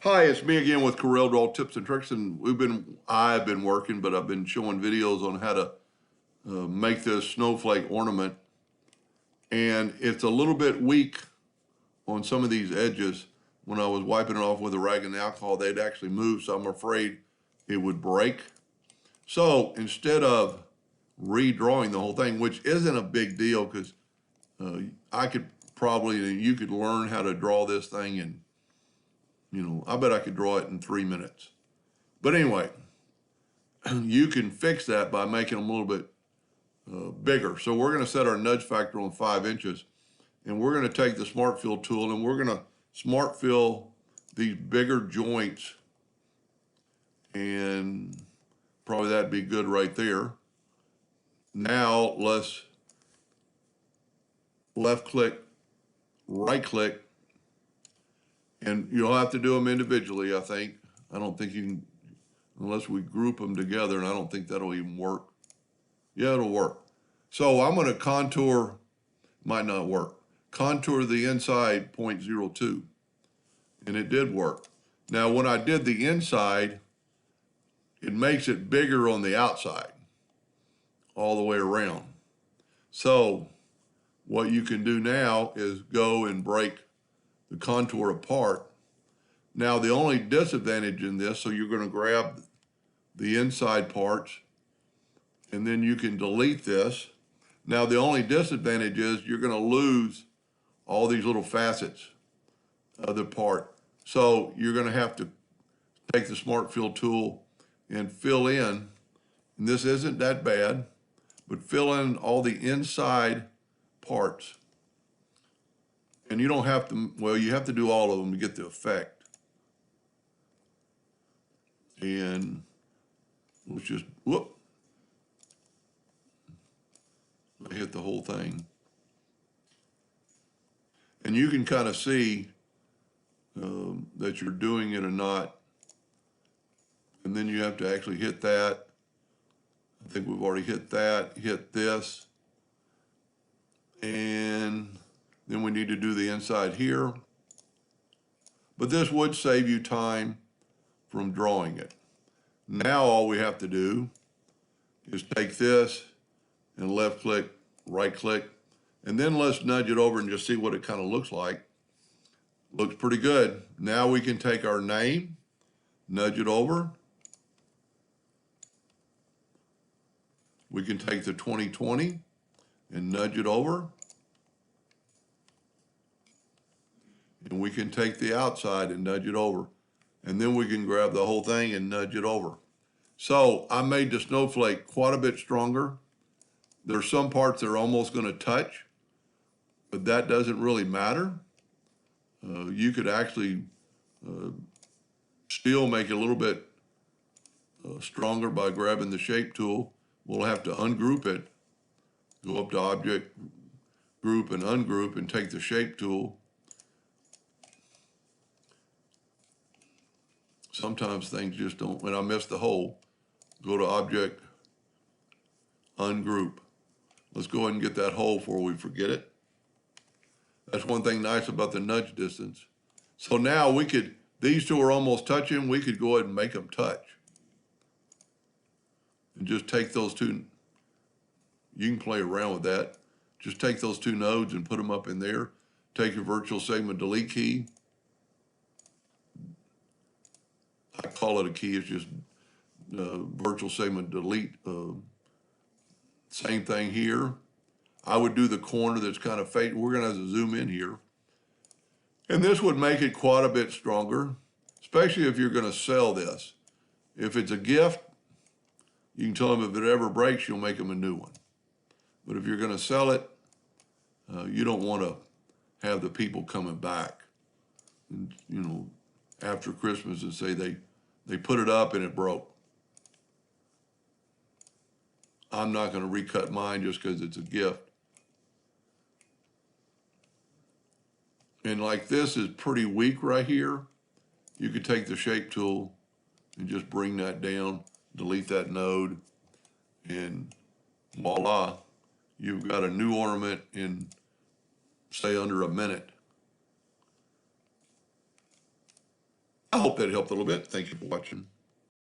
Hi, it's me again with Corel Draw Tips and Tricks, and I've been working, but I've been showing videos on how to make this snowflake ornament, and it's a little bit weak on some of these edges. When I was wiping it off with a rag and alcohol, they'd actually move, so I'm afraid it would break. So instead of redrawing the whole thing, which isn't a big deal because I could probably, you could learn how to draw this thing and I bet I could draw it in 3 minutes. But anyway, you can fix that by making them a little bit bigger. So we're going to set our nudge factor on 5 inches, and we're going to take the Smart Fill tool, and we're going to Smart Fill these bigger joints, and probably that'd be good right there. Now let's left click, right click, and you'll have to do them individually, I think. I don't think you can, unless we group them together, and I don't think that'll even work. Yeah, it'll work. So I'm going to contour, might not work, contour the inside 0.02, and it did work. Now, when I did the inside, it makes it bigger on the outside, all the way around. So what you can do now is go and break the contour apart. Now, the only disadvantage in this, so you're going to grab the inside parts, and then you can delete this. Now, the only disadvantage is you're going to lose all these little facets of the part. So you're going to have to take the Smart Fill tool and fill in, and this isn't that bad, but fill in all the inside parts. And you don't have to, well, you have to do all of them to get the effect. And let's just, whoop, I hit the whole thing. And you can kind of see that you're doing it or not. And then you have to actually hit that. I think we've already hit that, hit this. And then we need to do the inside here. But this would save you time from drawing it. Now all we have to do is take this and left click, right click, and then let's nudge it over and just see what it kind of looks like. Looks pretty good. Now we can take our name, nudge it over. We can take the 2020 and nudge it over. And we can take the outside and nudge it over. And then we can grab the whole thing and nudge it over. So I made the snowflake quite a bit stronger. There's some parts that are almost going to touch, but that doesn't really matter. You could actually still make it a little bit stronger by grabbing the shape tool. We'll have to ungroup it, go up to Object, Group, and Ungroup, and take the shape tool. Sometimes things just don't, when I miss the hole, go to Object, Ungroup. Let's go ahead and get that hole before we forget it. That's one thing nice about the nudge distance. So now we could, these two are almost touching, we could go ahead and make them touch. And just take those two, you can play around with that. Just take those two nodes and put them up in there. Take your virtual segment delete key. I call it a key, it's just virtual segment delete. Same thing here. I would do the corner that's kind of faded. We're going to have to zoom in here. And this would make it quite a bit stronger, especially if you're going to sell this. If it's a gift, you can tell them if it ever breaks, you'll make them a new one. But if you're going to sell it, you don't want to have the people coming back, and, after Christmas and say they put it up and it broke. I'm not going to recut mine just because it's a gift. And like this is pretty weak right here. You could take the shape tool and just bring that down, delete that node, and voila, you've got a new ornament in, say, under a minute. I hope that helped a little bit. Thank you for watching.